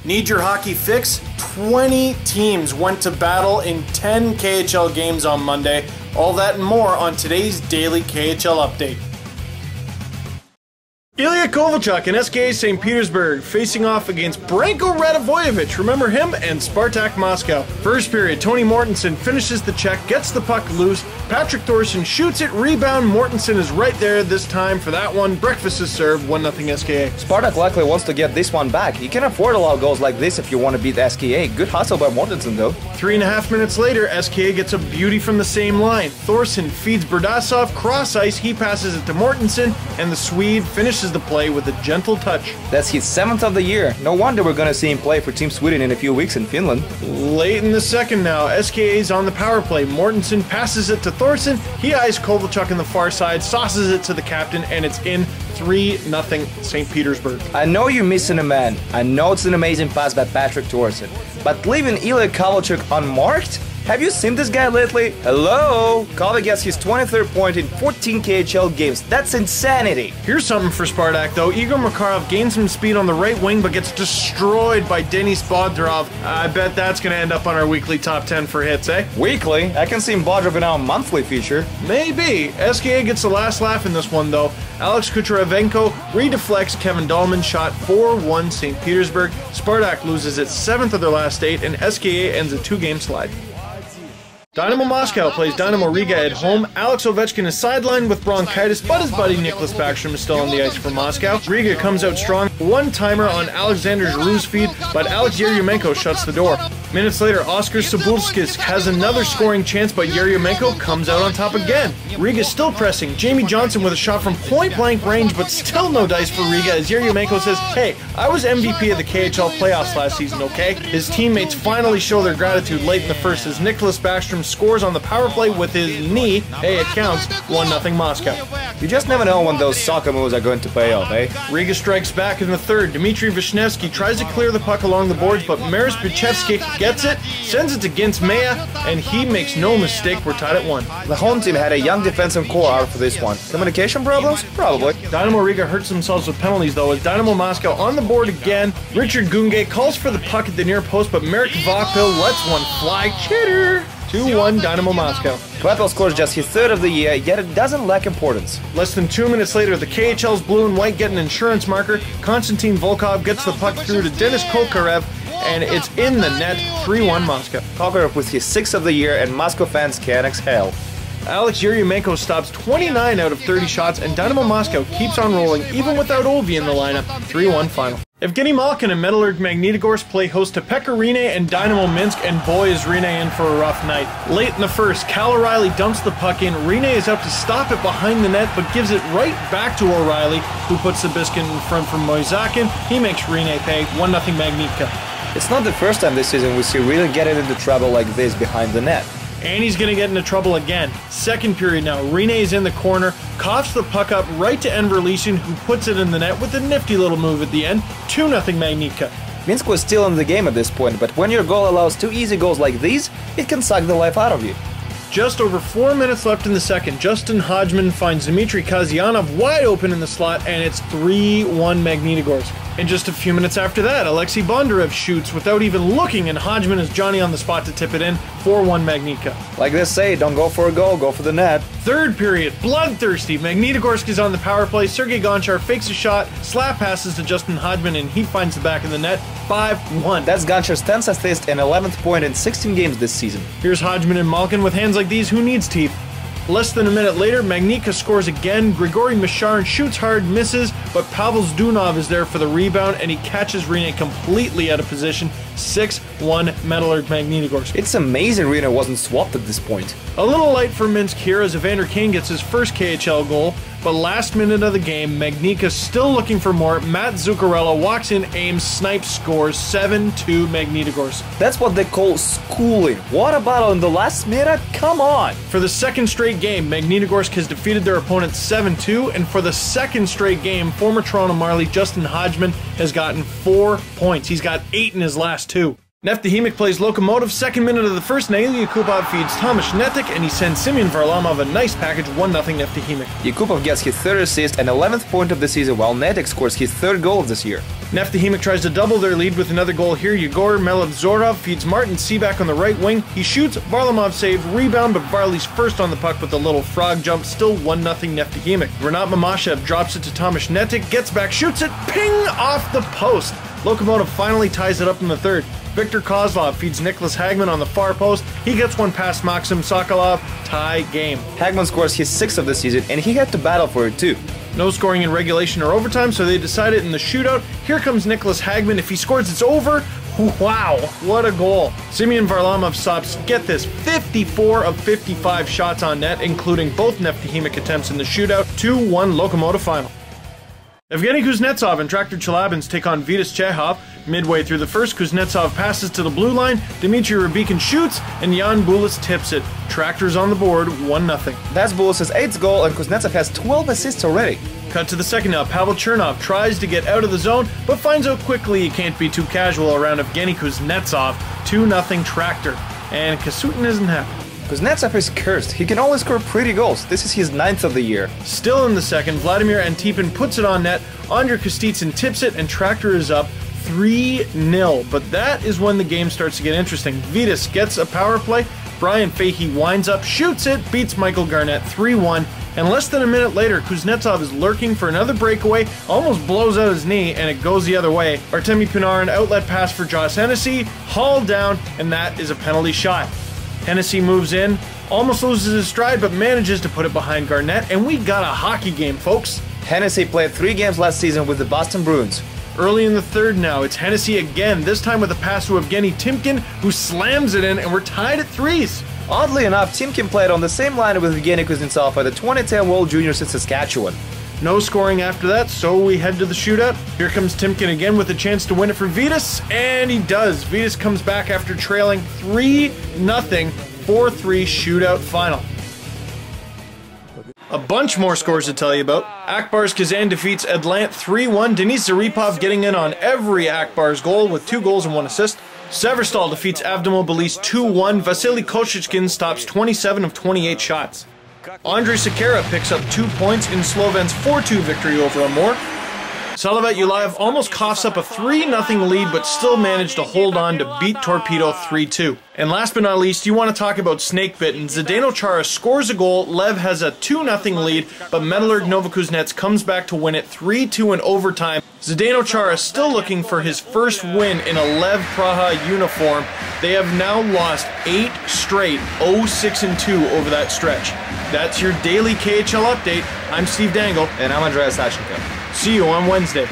Need your hockey fix? 20 teams went to battle in 10 KHL games on Monday. All that and more on today's Daily KHL Update. Ilya Kovalchuk and SKA St. Petersburg facing off against Branko Radivojevic, remember him, and Spartak Moscow. First period, Tony Mortensen finishes the check, gets the puck loose, Patrick Thorson shoots it, rebound, Mortensen is right there this time for that one. Breakfast is served, 1-0 SKA. Spartak likely wants to get this one back. You can afford a lot of goals like this if you want to beat SKA. Good hustle by Mortensen though. 3.5 minutes later, SKA gets a beauty from the same line. Thorson feeds Berdasov, cross ice, he passes it to Mortensen, and the Swede finishes the play with a gentle touch. That's his 7th of the year. No wonder we're gonna see him play for Team Sweden in a few weeks in Finland. Late in the second now, SKA's on the power play. Mortensen passes it to Thorson, he eyes Kovalchuk on the far side, sauces it to the captain, and it's in. 3-0 St. Petersburg. I know you're missing a man. I know it's an amazing pass by Patrick Thorson, but leaving Ilya Kovalchuk unmarked? Have you seen this guy lately? Hello? Kovalchuk gets his 23rd point in 14 KHL games. That's insanity. Here's something for Spartak though. Igor Makarov gains some speed on the right wing but gets destroyed by Denis Bodrov. I bet that's going to end up on our weekly top 10 for hits, eh? Weekly? I can see Bodrov in our monthly feature. Maybe. SKA gets the last laugh in this one though. Alex Kucheravenko redeflects Kevin Dahlman's shot, 4-1 St. Petersburg. Spartak loses its 7th of their last 8 and SKA ends a 2-game slide. Dynamo Moscow plays Dynamo Riga at home. Alex Ovechkin is sidelined with bronchitis, but his buddy Nicholas Backstrom is still on the ice for Moscow. Riga comes out strong. One-timer on Alexander Giroux's feed, but Alex Yeryomenko shuts the door. Minutes later, Oskar Sabulskis has another scoring chance, but Yeryomenko comes out on top again. Riga still pressing. Jamie Johnson with a shot from point-blank range, but still no dice for Riga as Yeryomenko says, "Hey, I was MVP of the KHL playoffs last season, okay?" His teammates finally show their gratitude late in the first as Nicholas Backstrom scores on the power play with his knee. Hey, it counts. 1-0 Moscow. You just never know when those soccer moves are going to pay off, eh? Riga strikes back in the third. Dmitry Vishnevsky tries to clear the puck along the boards, but Maris Bichevsky gets it, sends it to Gintz Maya, and he makes no mistake. We're tied at 1. The home team had a young defensive core out for this one. Communication problems? Probably. Dynamo Riga hurts themselves with penalties though as Dynamo Moscow on the board again. Richard Gungay calls for the puck at the near post, but Merrick Vokpil lets one fly. Chitter! 2-1 Dynamo Moscow. Vokpil scores just his 3rd of the year, yet it doesn't lack importance. Less than 2 minutes later, the KHL's blue and white get an insurance marker. Konstantin Volkov gets the puck through to Denis Kokarev, and it's in the net. 3-1 Moscow. Kokarev with his 6th of the year, and Moscow fans can exhale. Alex Yeryomenko stops 29 out of 30 shots, and Dynamo Moscow keeps on rolling even without Ovi in the lineup. 3-1 final. Evgeny Malkin and Metallurg Magnitogorsk play host to Pekka Rinne and Dynamo Minsk, and boy is Rinne in for a rough night. Late in the first, Cal O'Reilly dumps the puck in. Rinne is out to stop it behind the net, but gives it right back to O'Reilly, who puts the biscuit in front for Moisakin. He makes Rinne pay. 1-0 Magnitka. It's not the first time this season we see Rinne getting into trouble like this behind the net. And he's going to get into trouble again. Second period now. Rinne is in the corner, coughs the puck up right to Enver Lesion, who puts it in the net with a nifty little move at the end. 2-0 Magnitka. Minsk was still in the game at this point, but when your goal allows 2 easy goals like these, it can suck the life out of you. Just over 4 minutes left in the second, Justin Hodgman finds Dmitry Kazyanov wide open in the slot, and it's 3-1 Magnitogorsk. And just a few minutes after that, Alexei Bondarev shoots without even looking, and Hodgman is Johnny on the spot to tip it in. 4-1 Magnitka. Like they say, don't go for a goal, go for the net. Third period, bloodthirsty. Magnitogorsk is on the power play. Sergei Gonchar fakes a shot, slap passes to Justin Hodgman, and he finds the back of the net. 5-1. That's Gonchar's 10th assist and 11th point in 16 games this season. Here's Hodgman and Malkin with hands like these. Who needs teeth? Less than a minute later, Magnitka scores again. Grigory Misharin shoots hard, misses, but Pavel Zdunov is there for the rebound, and he catches Rinne completely out of position. 6-1 Metallurg Magnitogorsk. It's amazing Rinne wasn't swapped at this point. A little light for Minsk here as Evander Kane gets his first KHL goal, but last minute of the game, Magnitka still looking for more. Matt Zuccarello walks in, aims, snipes, scores. 7-2 Magnitogorsk. That's what they call schooling. What a battle in the last minute? Come on! For the second straight game, Magnitogorsk has defeated their opponent 7-2, and for the second straight game, former Toronto Marley Justin Hodgman has gotten 4 points. He's got 8 in his last 2. Neftahimik plays Locomotive, second minute of the first. Nail Yakupov feeds Tomasz Netic, and he sends Semyon Varlamov a nice package, 1-0 Neftahimik. Yakupov gets his third assist and 11th point of the season, while Netic scores his third goal of this year. Neftahimik tries to double their lead with another goal here. Yegor Melevzorov feeds Martin Seaback on the right wing. He shoots, Varlamov save, rebound, but Varley's first on the puck with a little frog jump, still 1-0 Neftahimik. Renat Mamashev drops it to Tomasz Netic, gets back, shoots it, ping off the post. Locomotive finally ties it up in the third. Victor Kozlov feeds Nicholas Hagman on the far post. He gets one past Maxim Sokolov. Tie game. Hagman scores his 6th of the season, and he had to battle for it too. No scoring in regulation or overtime, so they decided in the shootout. Here comes Nicholas Hagman. If he scores, it's over. Wow, what a goal. Semyon Varlamov stops, get this, 54 of 55 shots on net, including both Neftahimik attempts in the shootout. 2-1 Locomotive final. Evgeny Kuznetsov and Traktor Chelabins take on Vitas Chehov. Midway through the first, Kuznetsov passes to the blue line, Dmitry Rubikin shoots, and Jan Bulis tips it. Traktor's on the board, 1-0. That's Bulis' 8th goal, and Kuznetsov has 12 assists already. Cut to the second now. Pavel Chernov tries to get out of the zone, but finds out quickly he can't be too casual around Evgeny Kuznetsov. 2-0 Traktor. And Kasutin isn't happy. Kuznetsov is cursed. He can only score pretty goals. This is his 9th of the year. Still in the second, Vladimir Antipin puts it on net, Andrei Kostitsyn tips it, and Traktor is up 3-0. But that is when the game starts to get interesting. Vitas gets a power play, Brian Fahey winds up, shoots it, beats Michael Garnett 3-1, and less than a minute later, Kuznetsov is lurking for another breakaway, almost blows out his knee, and it goes the other way. Artemi Panarin outlet pass for Josh Hennessy, hauled down, and that is a penalty shot. Hennessy moves in, almost loses his stride, but manages to put it behind Garnett, and we got a hockey game, folks. Hennessy played 3 games last season with the Boston Bruins. Early in the third now, it's Hennessy again, this time with a pass to Evgeny Timkin, who slams it in, and we're tied at 3s. Oddly enough, Timkin played on the same line with Evgeny Kuznetsov at the 2010 World Juniors in Saskatchewan. No scoring after that, so we head to the shootout. Here comes Timkin again with a chance to win it for Vitas, and he does. Vitas comes back after trailing 3-0, 4-3 shootout final. A bunch more scores to tell you about. Akbars Kazan defeats Adlant 3-1. Denis Zaripov getting in on every Akbars goal with 2 goals and 1 assist. Severstal defeats Avdemo Belize 2-1. Vasily Koshichkin stops 27 of 28 shots. Andrei Sekera picks up 2 points in Sloven's 4-2 victory over Amur. Salavat Ulayev almost coughs up a 3-0 lead, but still managed to hold on to beat Torpedo 3-2. And last but not least, you want to talk about snakebitten. Zdeno Chara scores a goal, Lev has a 2-0 lead, but Metalurg Novokuznetsk comes back to win it 3-2 in overtime. Zdeno Chara still looking for his first win in a Lev Praha uniform. They have now lost 8 straight, 0-6-2 over that stretch. That's your daily KHL update. I'm Steve Dangle. And I'm Andreas Sachenko. See you on Wednesday.